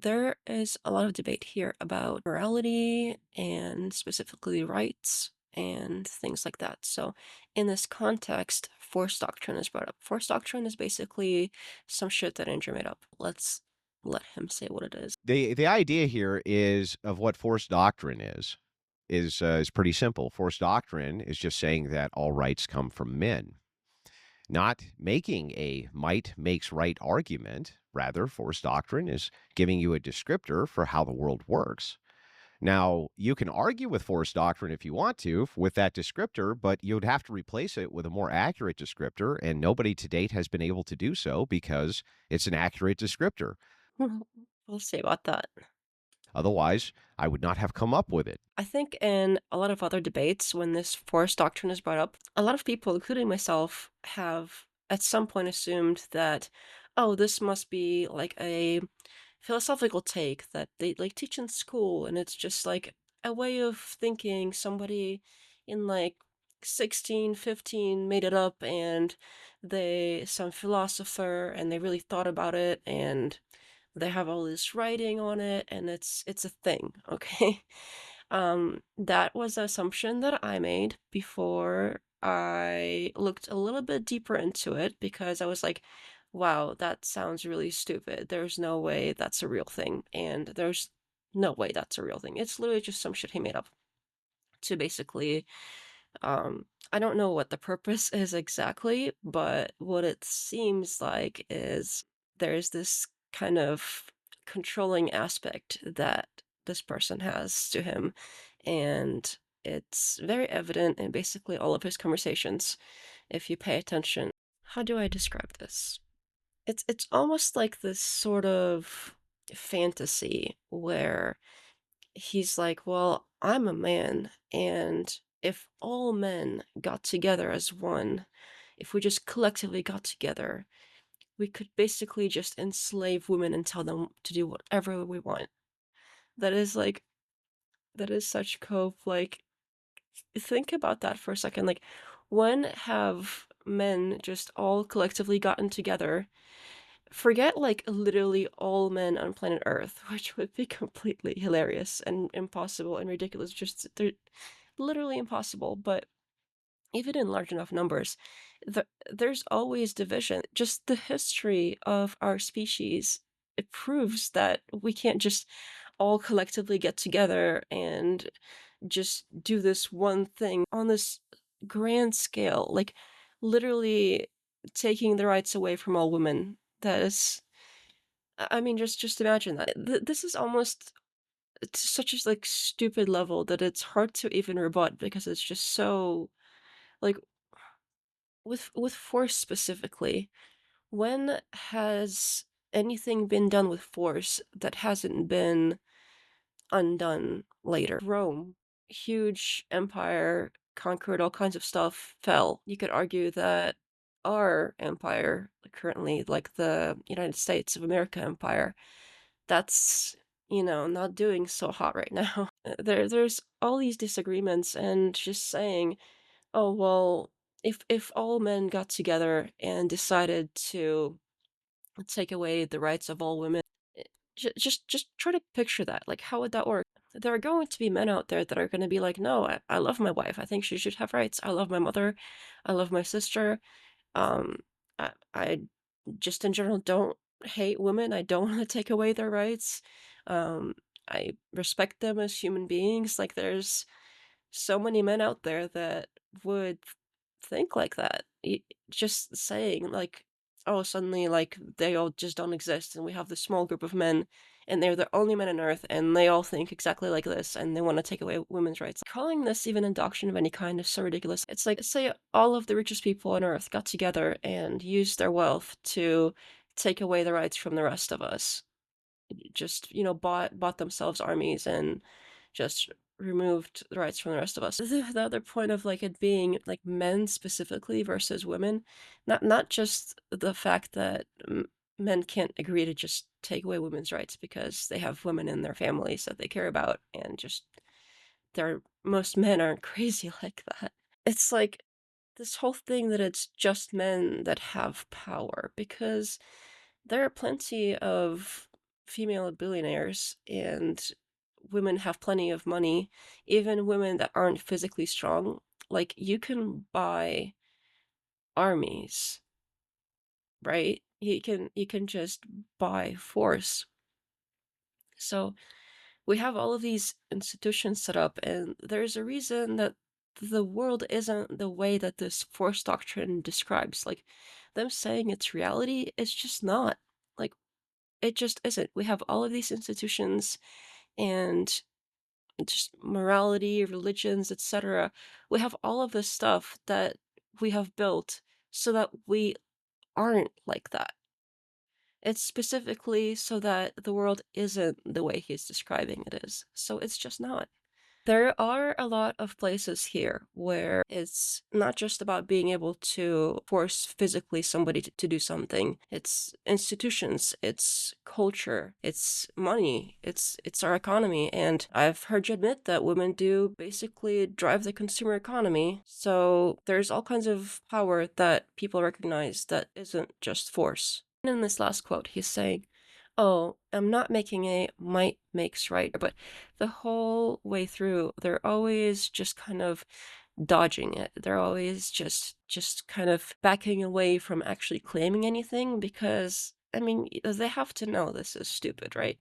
there is a lot of debate here about morality and specifically rights and things like that. So, in this context, force doctrine is brought up. Force doctrine is basically some shit that Andrew made up. Let's let him say what it is. The idea here is of what forced doctrine is pretty simple. Forced doctrine is just saying that all rights come from men, not making a might makes right argument. Rather, forced doctrine is giving you a descriptor for how the world works. Now, you can argue with forced doctrine if you want to with that descriptor, but you'd have to replace it with a more accurate descriptor, and nobody to date has been able to do so because it's an accurate descriptor. We'll see about that. Otherwise, I would not have come up with it. I think in a lot of other debates, when this force doctrine is brought up, a lot of people, including myself, have at some point assumed that, oh, this must be like a philosophical take that they like teach in school, and it's just like a way of thinking somebody in like 1615 made it up, and they some philosopher and they really thought about it, and they have all this writing on it, and it's a thing, okay? That was an assumption that I made before I looked a little bit deeper into it because I was like, wow, that sounds really stupid. There's no way that's a real thing. And there's no way that's a real thing. It's literally just some shit he made up to basically, I don't know what the purpose is exactly, but what it seems like is there's this kind of controlling aspect that this person has to him, and it's very evident in basically all of his conversations if you pay attention. How do I describe this? It's almost like this sort of fantasy where he's like, "Well, I'm a man, and if all men got together as one, if we just collectively got together, we could basically just enslave women and tell them to do whatever we want." That is like that is such cope, like, think about that for a second, like, when have men just all collectively gotten together. Forget, like, literally all men on planet Earth, which would be completely hilarious and impossible and ridiculous, just they're literally impossible, but even in large enough numbers, there's always division. Just the history of our species, it proves that we can't just all collectively get together and just do this one thing on this grand scale, like, literally taking the rights away from all women. That is I mean, just imagine that. This is almost to such a, like, stupid level that it's hard to even rebut because it's just so like, with force specifically, when has anything been done with force that hasn't been undone later? Rome, huge empire, conquered all kinds of stuff, fell. You could argue that our empire, currently, like the United States of America empire, that's, not doing so hot right now. There's all these disagreements, and just saying, "Oh, well, if all men got together and decided to take away the rights of all women," just try to picture that. Like, how would that work? There are going to be men out there that are going to be like, "No, I love my wife. I think she should have rights. I love my mother. I love my sister. Um, I just in general don't hate women. I don't want to take away their rights. Um, I respect them as human beings." Like, there's so many men out there that would think like that. Just saying, like, oh, suddenly, like, they all just don't exist, and we have this small group of men, and they're the only men on Earth, and they all think exactly like this, and they want to take away women's rights. Calling this even a doctrine of any kind is so ridiculous. It's like, say all of the richest people on Earth got together and used their wealth to take away the rights from the rest of us. Just, bought themselves armies and just removed the rights from the rest of us. The other point of, like, it being, like, men specifically versus women, not just the fact that men can't agree to just take away women's rights because they have women in their families that they care about, and just most men aren't crazy like that. It's like this whole thing that it's just men that have power, because there are plenty of female billionaires and women have plenty of money, even women that aren't physically strong, like, you can buy armies, right? You can just buy force. So we have all of these institutions set up, and there's a reason that the world isn't the way that this force doctrine describes. Like, them saying it's reality, it's just not. Like, it just isn't. We have all of these institutions and just morality, religions, etc. We have all of this stuff that we have built so that we aren't like that. It's specifically so that the world isn't the way he's describing it is. So it's just not. There are a lot of places here where it's not just about being able to force physically somebody to do something. It's institutions, it's culture, it's money, it's our economy. And I've heard you admit that women do basically drive the consumer economy. So there's all kinds of power that people recognize that isn't just force. In this last quote, he's saying, "Oh, I'm not making a might makes right," but the whole way through, they're always just kind of dodging it. They're always just kind of backing away from actually claiming anything because, I mean, they have to know this is stupid, right?